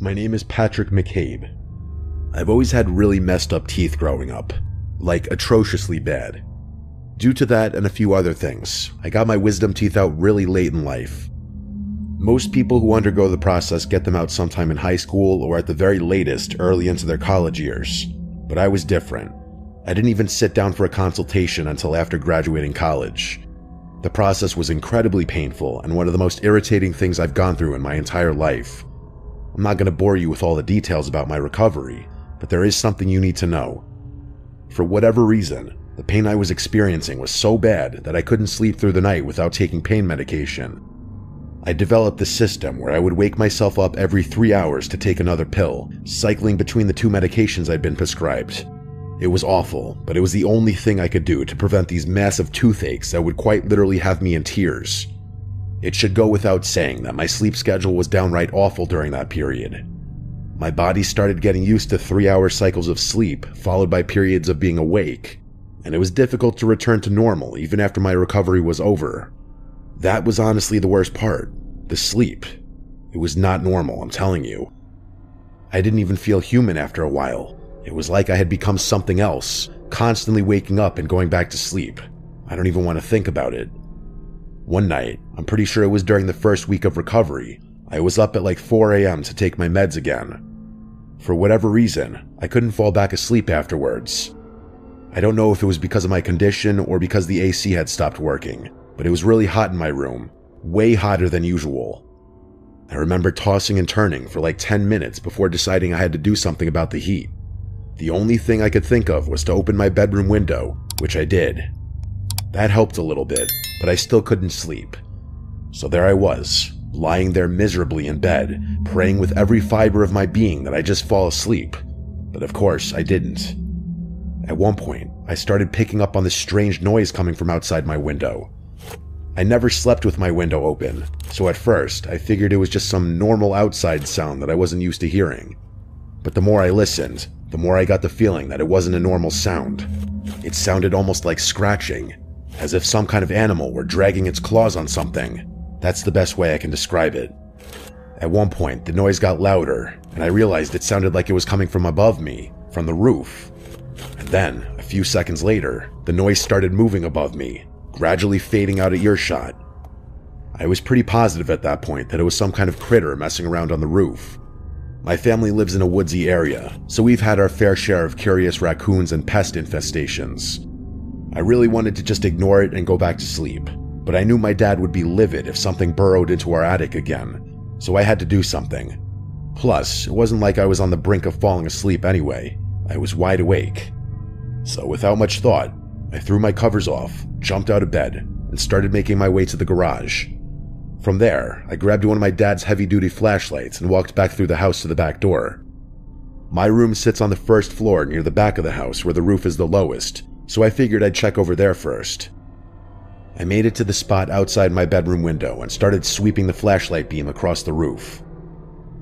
My name is Patrick McCabe. I've always had really messed up teeth growing up, like atrociously bad. Due to that and a few other things, I got my wisdom teeth out really late in life. Most people who undergo the process get them out sometime in high school or at the very latest early into their college years, but I was different. I didn't even sit down for a consultation until after graduating college. The process was incredibly painful and one of the most irritating things I've gone through in my entire life. I'm not going to bore you with all the details about my recovery, but there is something you need to know. For whatever reason, the pain I was experiencing was so bad that I couldn't sleep through the night without taking pain medication. I developed this system where I would wake myself up every 3 hours to take another pill, cycling between the 2 medications I'd been prescribed. It was awful, but it was the only thing I could do to prevent these massive toothaches that would quite literally have me in tears. It should go without saying that my sleep schedule was downright awful during that period. My body started getting used to 3-hour cycles of sleep, followed by periods of being awake, and it was difficult to return to normal even after my recovery was over. That was honestly the worst part, the sleep. It was not normal, I'm telling you. I didn't even feel human after a while. It was like I had become something else, constantly waking up and going back to sleep. I don't even want to think about it. One night, I'm pretty sure it was during the first week of recovery, I was up at like 4 a.m. to take my meds again. For whatever reason, I couldn't fall back asleep afterwards. I don't know if it was because of my condition or because the AC had stopped working, but it was really hot in my room, way hotter than usual. I remember tossing and turning for like 10 minutes before deciding I had to do something about the heat. The only thing I could think of was to open my bedroom window, which I did. That helped a little bit, but I still couldn't sleep. So there I was, lying there miserably in bed, praying with every fiber of my being that I just fall asleep. But of course, I didn't. At one point, I started picking up on this strange noise coming from outside my window. I never slept with my window open, so at first, I figured it was just some normal outside sound that I wasn't used to hearing. But the more I listened, the more I got the feeling that it wasn't a normal sound. It sounded almost like scratching, as if some kind of animal were dragging its claws on something. That's the best way I can describe it. At one point, the noise got louder, and I realized it sounded like it was coming from above me, from the roof. And then, a few seconds later, the noise started moving above me, gradually fading out of earshot. I was pretty positive at that point that it was some kind of critter messing around on the roof. My family lives in a woodsy area, so we've had our fair share of curious raccoons and pest infestations. I really wanted to just ignore it and go back to sleep, but I knew my dad would be livid if something burrowed into our attic again, so I had to do something. Plus, it wasn't like I was on the brink of falling asleep anyway. I was wide awake. So without much thought, I threw my covers off, jumped out of bed, and started making my way to the garage. From there, I grabbed one of my dad's heavy-duty flashlights and walked back through the house to the back door. My room sits on the first floor near the back of the house where the roof is the lowest, so I figured I'd check over there first. I made it to the spot outside my bedroom window and started sweeping the flashlight beam across the roof.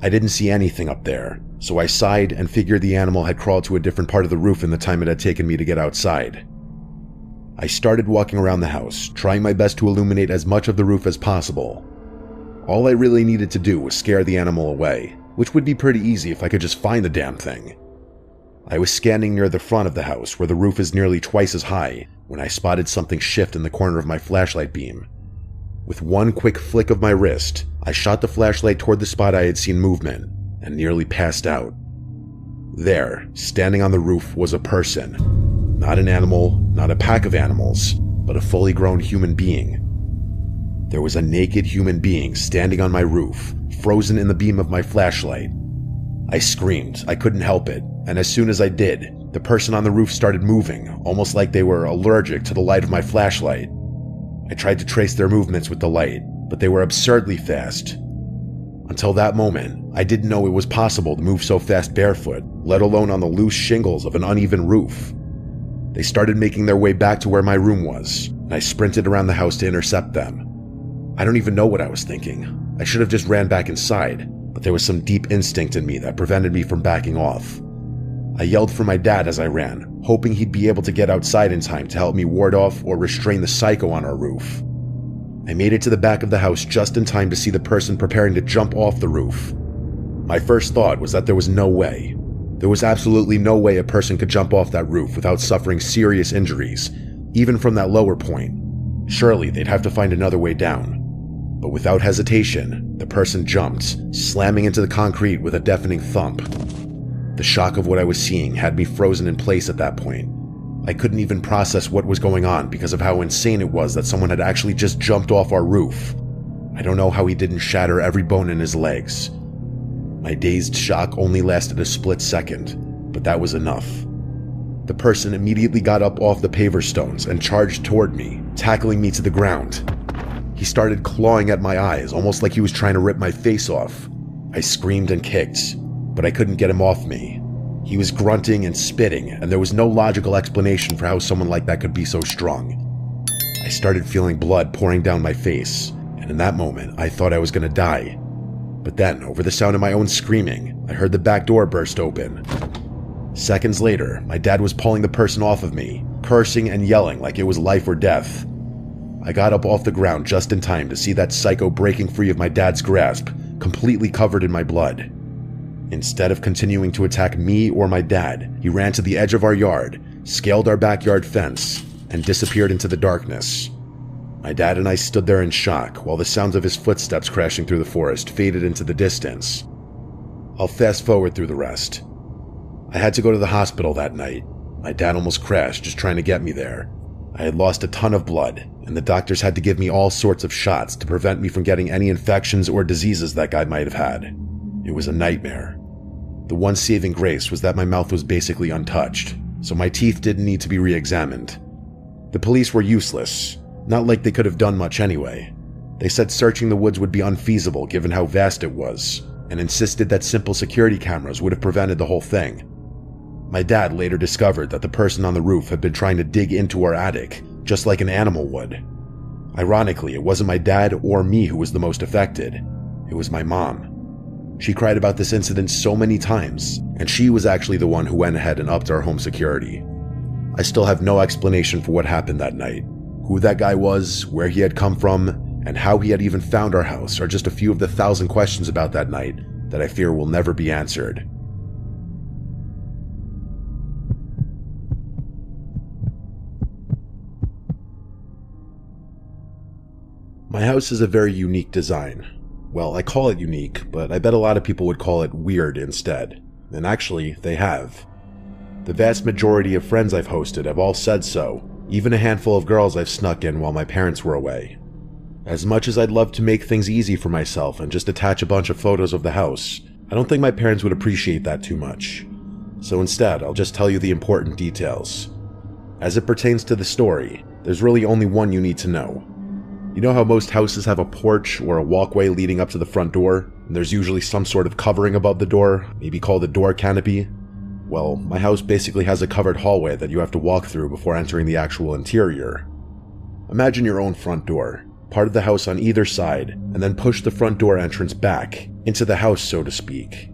I didn't see anything up there, so I sighed and figured the animal had crawled to a different part of the roof in the time it had taken me to get outside. I started walking around the house, trying my best to illuminate as much of the roof as possible. All I really needed to do was scare the animal away, which would be pretty easy if I could just find the damn thing. I was standing near the front of the house where the roof is nearly twice as high when I spotted something shift in the corner of my flashlight beam. With one quick flick of my wrist, I shot the flashlight toward the spot I had seen movement and nearly passed out. There, standing on the roof, was a person. Not an animal, not a pack of animals, but a fully grown human being. There was a naked human being standing on my roof, frozen in the beam of my flashlight. I screamed, I couldn't help it, and as soon as I did, the person on the roof started moving, almost like they were allergic to the light of my flashlight. I tried to trace their movements with the light, but they were absurdly fast. Until that moment, I didn't know it was possible to move so fast barefoot, let alone on the loose shingles of an uneven roof. They started making their way back to where my room was, and I sprinted around the house to intercept them. I don't even know what I was thinking. I should have just ran back inside, but there was some deep instinct in me that prevented me from backing off. I yelled for my dad as I ran, hoping he'd be able to get outside in time to help me ward off or restrain the psycho on our roof. I made it to the back of the house just in time to see the person preparing to jump off the roof. My first thought was that there was no way. There was absolutely no way a person could jump off that roof without suffering serious injuries, even from that lower point. Surely they'd have to find another way down. But without hesitation, the person jumped, slamming into the concrete with a deafening thump. The shock of what I was seeing had me frozen in place at that point. I couldn't even process what was going on because of how insane it was that someone had actually just jumped off our roof. I don't know how he didn't shatter every bone in his legs. My dazed shock only lasted a split second, but that was enough. The person immediately got up off the paver stones and charged toward me, tackling me to the ground. He started clawing at my eyes, almost like he was trying to rip my face off. I screamed and kicked, but I couldn't get him off me. He was grunting and spitting, and there was no logical explanation for how someone like that could be so strong. I started feeling blood pouring down my face, and in that moment, I thought I was going to die. But then, over the sound of my own screaming, I heard the back door burst open. Seconds later, my dad was pulling the person off of me, cursing and yelling like it was life or death. I got up off the ground just in time to see that psycho breaking free of my dad's grasp, completely covered in my blood. Instead of continuing to attack me or my dad, he ran to the edge of our yard, scaled our backyard fence, and disappeared into the darkness. My dad and I stood there in shock while the sounds of his footsteps crashing through the forest faded into the distance. I'll fast forward through the rest. I had to go to the hospital that night. My dad almost crashed just trying to get me there. I had lost a ton of blood, and the doctors had to give me all sorts of shots to prevent me from getting any infections or diseases that guy might have had. It was a nightmare. The one saving grace was that my mouth was basically untouched, so my teeth didn't need to be re-examined. The police were useless, not like they could have done much anyway. They said searching the woods would be unfeasible given how vast it was, and insisted that simple security cameras would have prevented the whole thing. My dad later discovered that the person on the roof had been trying to dig into our attic, just like an animal would. Ironically, it wasn't my dad or me who was the most affected. It was my mom. She cried about this incident so many times, and she was actually the one who went ahead and upped our home security. I still have no explanation for what happened that night. Who that guy was, where he had come from, and how he had even found our house are just a few of the 1,000 questions about that night that I fear will never be answered. My house is a very unique design. Well, I call it unique, but I bet a lot of people would call it weird instead. And actually, they have. The vast majority of friends I've hosted have all said so, even a handful of girls I've snuck in while my parents were away. As much as I'd love to make things easy for myself and just attach a bunch of photos of the house, I don't think my parents would appreciate that too much. So instead, I'll just tell you the important details. As it pertains to the story, there's really only one you need to know. You know how most houses have a porch or a walkway leading up to the front door, and there's usually some sort of covering above the door, maybe called a door canopy? Well, my house basically has a covered hallway that you have to walk through before entering the actual interior. Imagine your own front door, part of the house on either side, and then push the front door entrance back, into the house so to speak.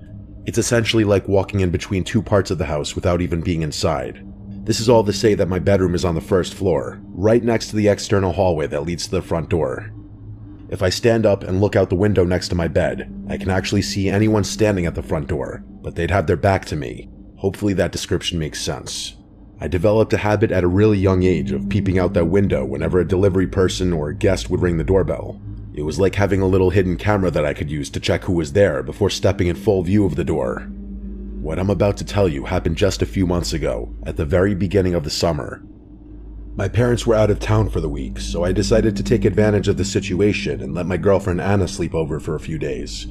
It's essentially like walking in between two parts of the house without even being inside. This is all to say that my bedroom is on the first floor, right next to the external hallway that leads to the front door. If I stand up and look out the window next to my bed, I can actually see anyone standing at the front door, but they'd have their back to me. Hopefully that description makes sense. I developed a habit at a really young age of peeping out that window whenever a delivery person or guest would ring the doorbell. It was like having a little hidden camera that I could use to check who was there before stepping in full view of the door. What I'm about to tell you happened just a few months ago, at the very beginning of the summer. My parents were out of town for the week, so I decided to take advantage of the situation and let my girlfriend Anna sleep over for a few days.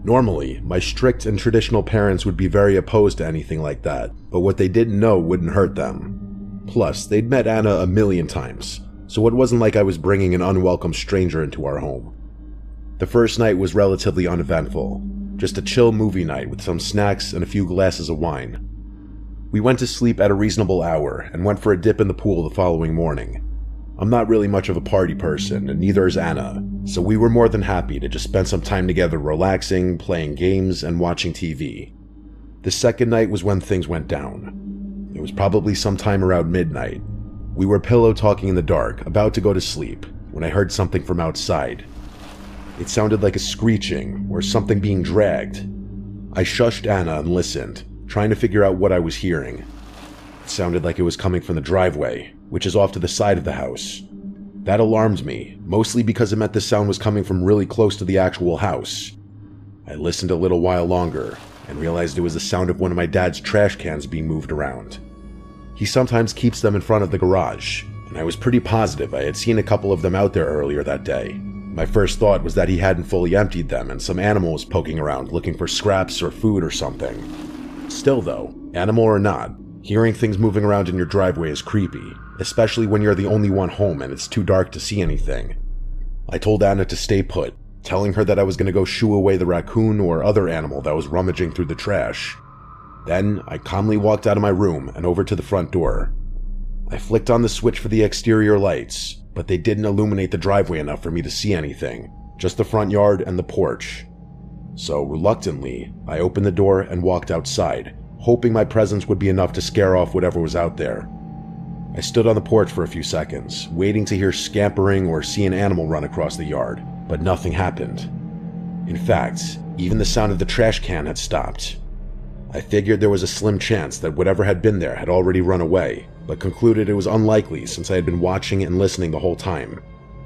Normally, my strict and traditional parents would be very opposed to anything like that, but what they didn't know wouldn't hurt them. Plus, they'd met Anna a million times, so it wasn't like I was bringing an unwelcome stranger into our home. The first night was relatively uneventful. Just a chill movie night with some snacks and a few glasses of wine. We went to sleep at a reasonable hour and went for a dip in the pool the following morning. I'm not really much of a party person, and neither is Anna, so we were more than happy to just spend some time together relaxing, playing games, and watching TV. The second night was when things went down. It was probably sometime around midnight. We were pillow talking in the dark, about to go to sleep, when I heard something from outside. It sounded like a screeching, or something being dragged. I shushed Anna and listened, trying to figure out what I was hearing. It sounded like it was coming from the driveway, which is off to the side of the house. That alarmed me, mostly because it meant the sound was coming from really close to the actual house. I listened a little while longer and realized it was the sound of one of my dad's trash cans being moved around. He sometimes keeps them in front of the garage, and I was pretty positive I had seen a couple of them out there earlier that day. My first thought was that he hadn't fully emptied them and some animal was poking around looking for scraps or food or something. Still though, animal or not, hearing things moving around in your driveway is creepy, especially when you're the only one home and it's too dark to see anything. I told Anna to stay put, telling her that I was going to go shoo away the raccoon or other animal that was rummaging through the trash. Then, I calmly walked out of my room and over to the front door. I flicked on the switch for the exterior lights, but they didn't illuminate the driveway enough for me to see anything, just the front yard and the porch. So, reluctantly, I opened the door and walked outside, hoping my presence would be enough to scare off whatever was out there. I stood on the porch for a few seconds, waiting to hear scampering or see an animal run across the yard, but nothing happened. In fact, even the sound of the trash can had stopped. I figured there was a slim chance that whatever had been there had already run away, but concluded it was unlikely since I had been watching and listening the whole time.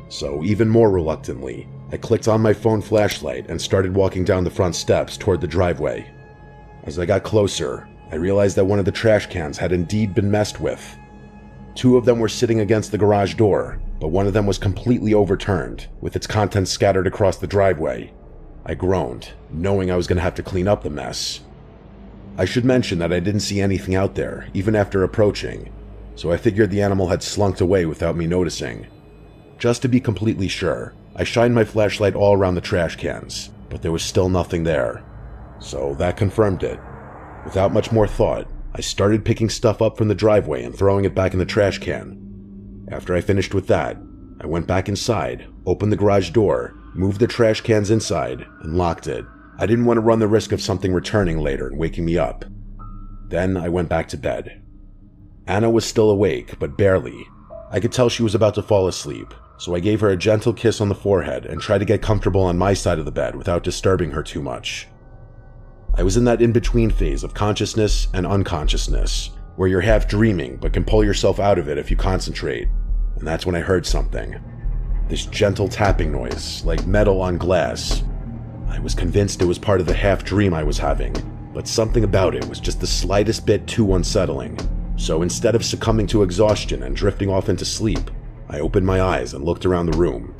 So, even more reluctantly, I clicked on my phone flashlight and started walking down the front steps toward the driveway. As I got closer, I realized that one of the trash cans had indeed been messed with. 2 of them were sitting against the garage door, but one of them was completely overturned, with its contents scattered across the driveway. I groaned, knowing I was going to have to clean up the mess. I should mention that I didn't see anything out there, even after approaching, so I figured the animal had slunked away without me noticing. Just to be completely sure, I shined my flashlight all around the trash cans, but there was still nothing there. So that confirmed it. Without much more thought, I started picking stuff up from the driveway and throwing it back in the trash can. After I finished with that, I went back inside, opened the garage door, moved the trash cans inside, and locked it. I didn't want to run the risk of something returning later and waking me up. Then I went back to bed. Anna was still awake, but barely. I could tell she was about to fall asleep, so I gave her a gentle kiss on the forehead and tried to get comfortable on my side of the bed without disturbing her too much. I was in that in-between phase of consciousness and unconsciousness, where you're half dreaming but can pull yourself out of it if you concentrate, and that's when I heard something. This gentle tapping noise, like metal on glass. I was convinced it was part of the half-dream I was having, but something about it was just the slightest bit too unsettling. So instead of succumbing to exhaustion and drifting off into sleep, I opened my eyes and looked around the room.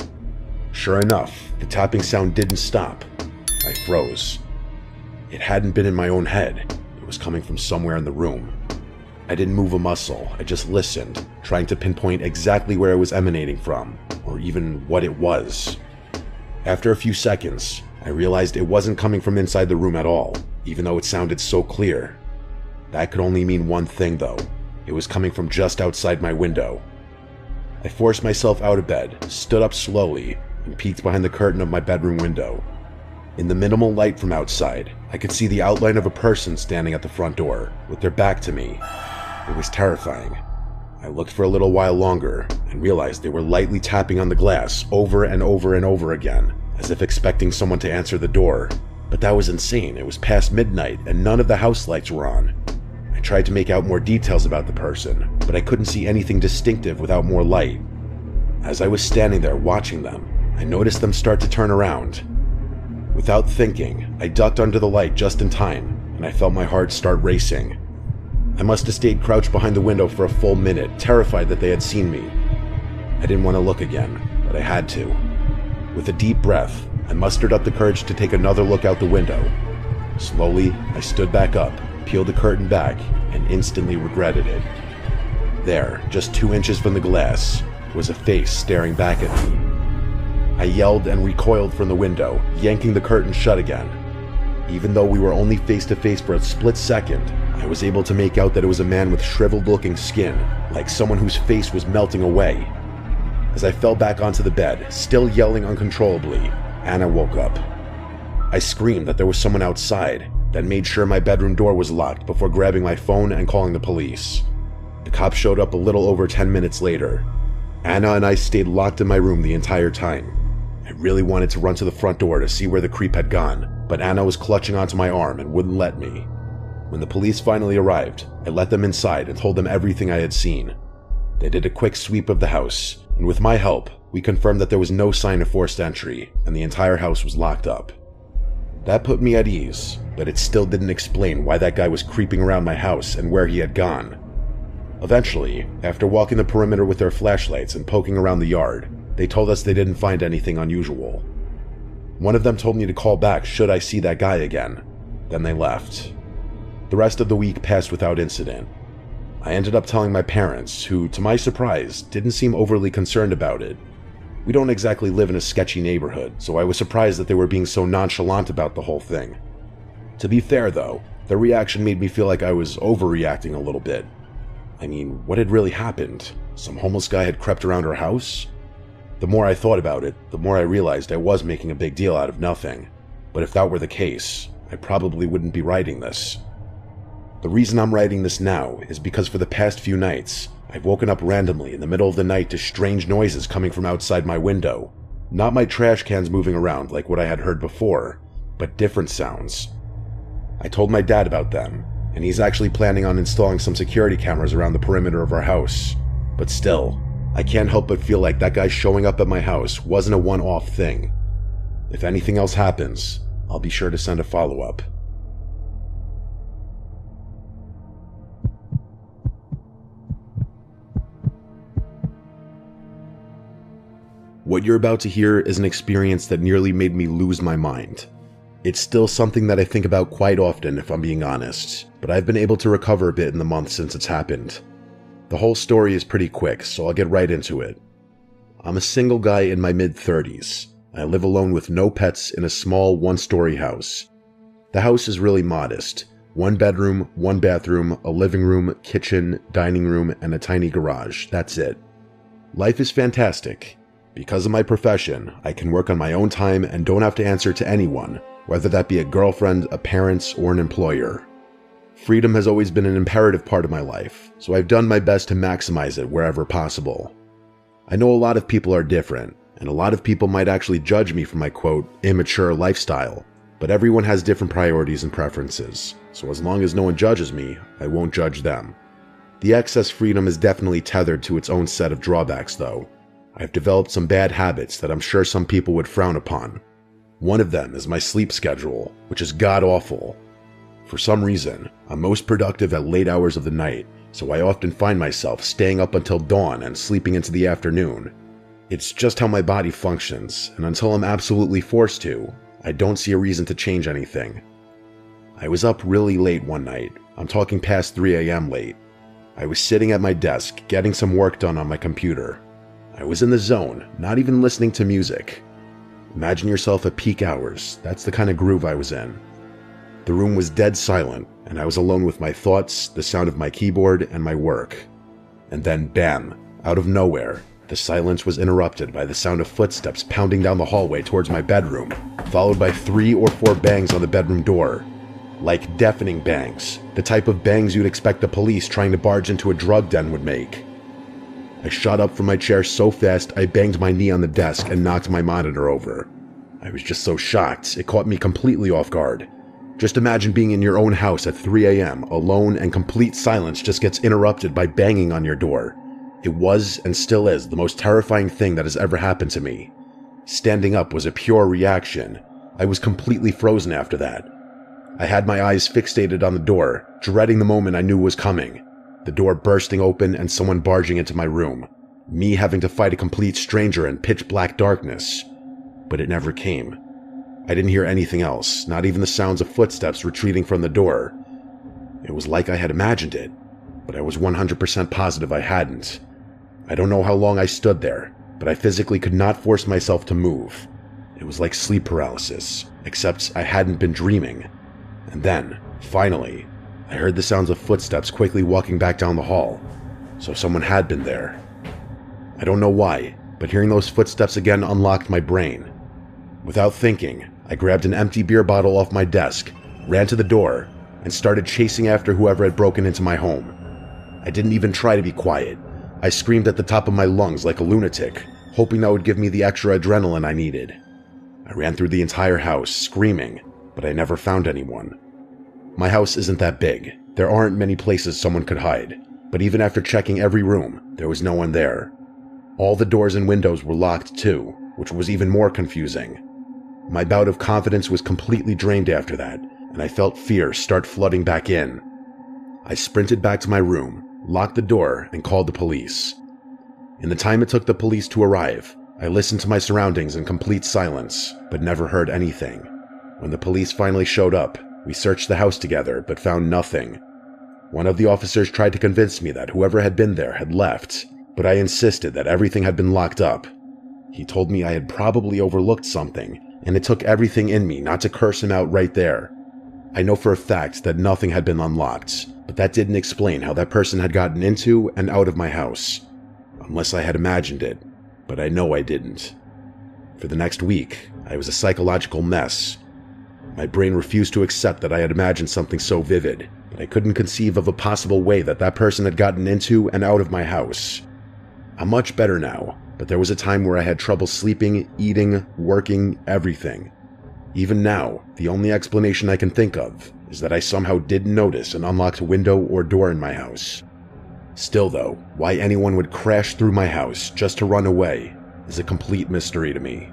Sure enough, the tapping sound didn't stop. I froze. It hadn't been in my own head. It was coming from somewhere in the room. I didn't move a muscle. I just listened, trying to pinpoint exactly where it was emanating from, or even what it was. After a few seconds, I realized it wasn't coming from inside the room at all, even though it sounded so clear. That could only mean one thing, though. It was coming from just outside my window. I forced myself out of bed, stood up slowly, and peeked behind the curtain of my bedroom window. In the minimal light from outside, I could see the outline of a person standing at the front door, with their back to me. It was terrifying. I looked for a little while longer, and realized they were lightly tapping on the glass over and over and over again, as if expecting someone to answer the door. But that was insane. It was past midnight, and none of the house lights were on. I tried to make out more details about the person, but I couldn't see anything distinctive without more light. As I was standing there watching them, I noticed them start to turn around. Without thinking, I ducked under the light just in time, and I felt my heart start racing. I must have stayed crouched behind the window for a full minute, terrified that they had seen me. I didn't want to look again, but I had to. With a deep breath, I mustered up the courage to take another look out the window. Slowly, I stood back up, peeled the curtain back, and instantly regretted it. There, just 2 inches from the glass, was a face staring back at me. I yelled and recoiled from the window, yanking the curtain shut again. Even though we were only face to face for a split second, I was able to make out that it was a man with shriveled-looking skin, like someone whose face was melting away. As I fell back onto the bed, still yelling uncontrollably, Anna woke up. I screamed that there was someone outside, then made sure my bedroom door was locked before grabbing my phone and calling the police. The cops showed up a little over 10 minutes later. Anna and I stayed locked in my room the entire time. I really wanted to run to the front door to see where the creep had gone, but Anna was clutching onto my arm and wouldn't let me. When the police finally arrived, I let them inside and told them everything I had seen. They did a quick sweep of the house, and with my help, we confirmed that there was no sign of forced entry, and the entire house was locked up. That put me at ease, but it still didn't explain why that guy was creeping around my house and where he had gone. Eventually, after walking the perimeter with their flashlights and poking around the yard, they told us they didn't find anything unusual. One of them told me to call back should I see that guy again. Then they left. The rest of the week passed without incident. I ended up telling my parents, who, to my surprise, didn't seem overly concerned about it. We don't exactly live in a sketchy neighborhood, so I was surprised that they were being so nonchalant about the whole thing. To be fair though, their reaction made me feel like I was overreacting a little bit. I mean, what had really happened? Some homeless guy had crept around our house? The more I thought about it, the more I realized I was making a big deal out of nothing. But if that were the case, I probably wouldn't be writing this. The reason I'm writing this now is because for the past few nights, I've woken up randomly in the middle of the night to strange noises coming from outside my window. Not my trash cans moving around like what I had heard before, but different sounds. I told my dad about them, and he's actually planning on installing some security cameras around the perimeter of our house. But still, I can't help but feel like that guy showing up at my house wasn't a one-off thing. If anything else happens, I'll be sure to send a follow-up. What you're about to hear is an experience that nearly made me lose my mind. It's still something that I think about quite often, if I'm being honest, but I've been able to recover a bit in the months since it's happened. The whole story is pretty quick, so I'll get right into it. I'm a single guy in my mid-30s. I live alone with no pets in a small one-story house. The house is really modest. 1 bedroom, 1 bathroom, a living room, kitchen, dining room, and a tiny garage. That's it. Life is fantastic. Because of my profession, I can work on my own time and don't have to answer to anyone, whether that be a girlfriend, a parent, or an employer. Freedom has always been an imperative part of my life, so I've done my best to maximize it wherever possible. I know a lot of people are different, and a lot of people might actually judge me for my quote, immature lifestyle, but everyone has different priorities and preferences, so as long as no one judges me, I won't judge them. The excess freedom is definitely tethered to its own set of drawbacks though. I've developed some bad habits that I'm sure some people would frown upon. One of them is my sleep schedule, which is god-awful. For some reason, I'm most productive at late hours of the night, so I often find myself staying up until dawn and sleeping into the afternoon. It's just how my body functions, and until I'm absolutely forced to, I don't see a reason to change anything. I was up really late one night. I'm talking past 3 a.m. late. I was sitting at my desk, getting some work done on my computer. I was in the zone, not even listening to music. Imagine yourself at peak hours. That's the kind of groove I was in. The room was dead silent, and I was alone with my thoughts, the sound of my keyboard, and my work. And then, bam, out of nowhere, the silence was interrupted by the sound of footsteps pounding down the hallway towards my bedroom, followed by 3 or 4 bangs on the bedroom door. Like deafening bangs, the type of bangs you'd expect the police trying to barge into a drug den would make. I shot up from my chair so fast I banged my knee on the desk and knocked my monitor over. I was just so shocked, it caught me completely off guard. Just imagine being in your own house at 3 a.m., alone, and complete silence just gets interrupted by banging on your door. It was, and still is, the most terrifying thing that has ever happened to me. Standing up was a pure reaction. I was completely frozen after that. I had my eyes fixated on the door, dreading the moment I knew was coming. The door bursting open and someone barging into my room. Me having to fight a complete stranger in pitch black darkness. But it never came. I didn't hear anything else, not even the sounds of footsteps retreating from the door. It was like I had imagined it, but I was 100% positive I hadn't. I don't know how long I stood there, but I physically could not force myself to move. It was like sleep paralysis, except I hadn't been dreaming. And then, finally, I heard the sounds of footsteps quickly walking back down the hall, so someone had been there. I don't know why, but hearing those footsteps again unlocked my brain. Without thinking, I grabbed an empty beer bottle off my desk, ran to the door, and started chasing after whoever had broken into my home. I didn't even try to be quiet. I screamed at the top of my lungs like a lunatic, hoping that would give me the extra adrenaline I needed. I ran through the entire house, screaming, but I never found anyone. My house isn't that big. There aren't many places someone could hide, but even after checking every room, there was no one there. All the doors and windows were locked too, which was even more confusing. My bout of confidence was completely drained after that, and I felt fear start flooding back in. I sprinted back to my room, locked the door, and called the police. In the time it took the police to arrive, I listened to my surroundings in complete silence, but never heard anything. When the police finally showed up, we searched the house together, but found nothing. One of the officers tried to convince me that whoever had been there had left, but I insisted that everything had been locked up. He told me I had probably overlooked something, and it took everything in me not to curse him out right there. I know for a fact that nothing had been unlocked, but that didn't explain how that person had gotten into and out of my house. Unless I had imagined it, but I know I didn't. For the next week, I was a psychological mess. My brain refused to accept that I had imagined something so vivid, but I couldn't conceive of a possible way that that person had gotten into and out of my house. I'm much better now, but there was a time where I had trouble sleeping, eating, working, everything. Even now, the only explanation I can think of is that I somehow didn't notice an unlocked window or door in my house. Still though, why anyone would crash through my house just to run away is a complete mystery to me.